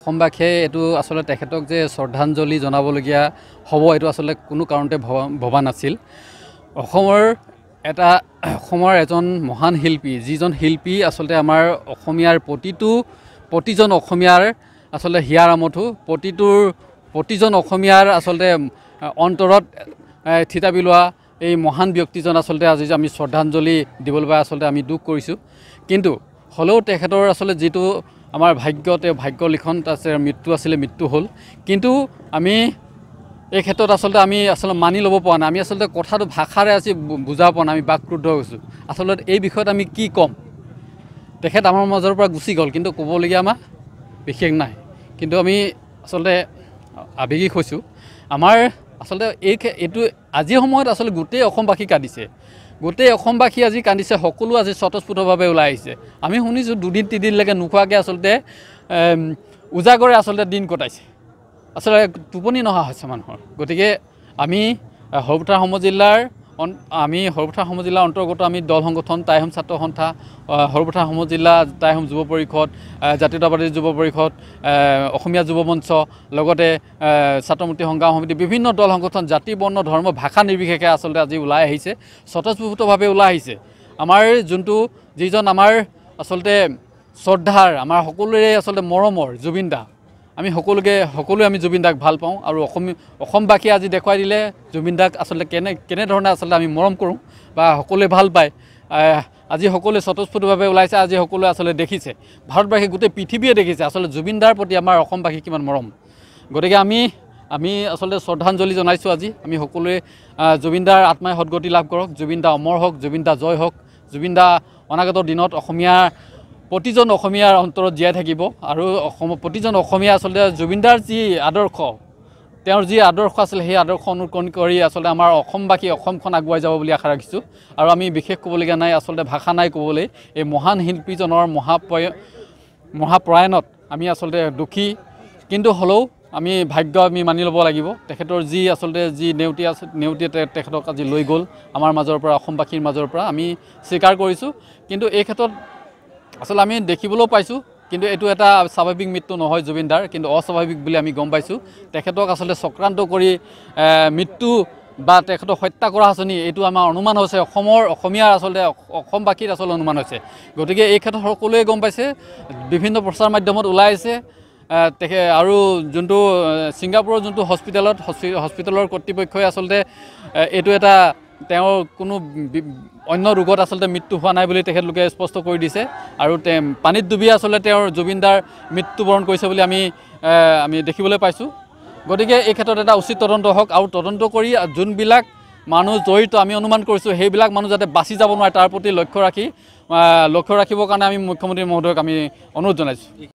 অসমবাসীয়ে এইটো আসলে তেখেতক যে শ্ৰদ্ধাঞ্জলি জনাবলগীয়া হ'ব এইটো আসলে কোনো কাৰণতে ভবা নাছিল। অসমৰ এজন মহান শিল্পী, যিজন শিল্পী আসলে আমাৰ অসমীয়াৰ প্ৰতিজন অসমীয়াৰ আসলে হিয়াৰ আমঠু, প্ৰতিজন অসমীয়াৰ আসলে অন্তৰত থিতা বিলোৱা এই মহান ব্যক্তিজন আসলে আজি আমি শ্ৰদ্ধাঞ্জলি দিবলৈ পাই আসলে আমি দুখ কৰিছোঁ। কিন্তু হ'লেও তেখেতৰ আসলে যিটো আমাৰ ভাগ্য লিখন আছে, মৃত্যু হ'ল। কিন্তু আমি এই ক্ষেত্ৰত আমি মানি ল'ব পৰা নাই। আমি আসলে কথাটো ভাষাৰে আজি বুজাব পৰা নাই, আমি বাকৰুদ্ধ হৈছোঁ। আচলতে এই বিষয়ত আমি কি ক'ম? তেখেত আমাৰ মাজৰ পৰা গুচি গ'ল, কিন্তু ক'বলগীয়া আমাৰ বিশেষ নাই। কিন্তু আমি আচলতে আৱেগিক হৈছোঁ। আমাৰ আচলতে এইটো আজিৰ সময়ত আচলতে গোটেই অসমবাসী কান্দিছে, গোটেই অসমবাসী আজি কান্দিছে, সকলো আজি স্বতঃস্ফূৰ্তভাৱে ওলাই আহিছে। আমি শুনিছোঁ 2-3 দিনলৈকে নোখোৱাকৈ আচলতে উজাগৰে আচলতে দিন কটাইছে, আচলতে টোপনি নহা হৈছে মানুহৰ। গতিকে আমি সৰুপথাৰ সমজিল্লাৰ অন্তৰ্গত আমি দল সংগঠন, টাই-আহোম ছাত্ৰ সন্থা, সৰুপথাৰ সমজিল্লা টাই-আহোম যুৱ পৰিষদ, জাতীয়তাবাদী যুৱ পৰিষদ, অসমীয়া যুৱ মঞ্চ, লগতে ছাত্ৰমুক্তি সংগ্ৰাম সমিতি, বিভিন্ন দল সংগঠন, জাতি বৰ্ণ ধৰ্ম ভাষা নিৰ্বিশেষে আচলতে আজি ওলাই আহিছে, স্বতঃস্ফূৰ্তভাৱে ওলাই আহিছে। আমাৰ যিজন আমাৰ আচলতে শ্ৰদ্ধাৰ, আমাৰ সকলোৰে আচলতে মৰমৰ জুবিন দা, আমি সকলোৱে আমি জুবিন দাক ভাল পাওঁ। আৰু অসমবাসীয়ে আজি দেখুৱাই দিলে জুবিন দাক আচলতে কেনেধৰণে আচলতে আমি মৰম কৰোঁ বা সকলোৱে ভাল পায়। আজি সকলোৱে স্বতঃস্ফূৰ্তভাৱে ওলাইছে, আজি সকলোৱে আচলতে দেখিছে, ভাৰতবাসী গোটেই পৃথিৱীয়ে দেখিছে আচলতে জুবিন দাৰ প্ৰতি আমাৰ অসমবাসী কিমান মৰম। গতিকে আমি আচলতে শ্ৰদ্ধাঞ্জলি জনাইছোঁ। আজি আমি সকলোৱে জুবিন দাৰ আত্মাই সদগতি লাভ কৰক, জুবিন দা অমৰ হওক, জুবিন দা জয় হওক। জুবিন দা অনাগত দিনত প্ৰতিজন অসমীয়াৰ অন্তৰত জীয়াই থাকিব। আৰু প্ৰতিজন অসমীয়া আচলতে জুবিন দাৰ যি আদৰ্শ, তেওঁৰ যি আদৰ্শ আছিলে, সেই আদৰ্শ অনুকৰণ কৰি আচলতে আমাৰ অসমখন আগুৱাই যাব বুলি আশা ৰাখিছোঁ। আৰু আমি বিশেষ ক'বলগীয়া নাই, আচলতে ভাষা নাই ক'বলৈ। এই মহান শিল্পীজনৰ মহাপ্ৰয়াণত আমি আচলতে দুখী, কিন্তু হ'লেও আমি আমি মানি ল'ব লাগিব। তেখেতৰ যি নেউটি তেখেতক আজি লৈ গ'ল আমাৰ মাজৰ পৰা, অসমবাসীৰ মাজৰ পৰা, আমি স্বীকাৰ কৰিছোঁ। কিন্তু এই ক্ষেত্ৰত আচলতে আমি দেখিবলৈও পাইছোঁ, কিন্তু এইটো এটা স্বাভাৱিক মৃত্যু নহয় জুবিন দাৰ, কিন্তু অস্বাভাৱিক বুলি আমি গম পাইছোঁ। তেখেতক আচলতে চক্ৰান্ত কৰি মৃত্যু বা তেখেতক হত্যা কৰা হৈছে নি, এইটো আমাৰ অনুমান হৈছে, অসমীয়াৰ আচলতে অসমবাসীৰ আচলতে অনুমান হৈছে। গতিকে এই ক্ষেত্ৰত সকলোৱে গম পাইছে, বিভিন্ন প্ৰচাৰ মাধ্যমত ওলাই আছে। আৰু যোনটো ছিংগাপুৰৰ যোনটো হস্পিটেলৰ কৰ্তৃপক্ষই আচলতে এইটো এটা তেওঁৰ কোনো অন্য ৰোগত আচলতে মৃত্যু হোৱা নাই বুলি তেখেতলোকে স্পষ্ট কৰি দিছে। আৰু পানীত ডুবি আচলতে তেওঁৰ জুবিন দাৰ মৃত্যুবৰণ কৰিছে বুলি আমি দেখিবলৈ পাইছোঁ। গতিকে এই ক্ষেত্ৰত এটা উচিত তদন্ত হওক, আৰু তদন্ত কৰি যোনবিলাক মানুহ জড়িত আমি অনুমান কৰিছোঁ, সেইবিলাক মানুহ যাতে বাচি যাব নোৱাৰে তাৰ প্ৰতি লক্ষ্য ৰাখিবৰ কাৰণে আমি মুখ্যমন্ত্ৰী মহোদয়ক আমি অনুৰোধ জনাইছোঁ।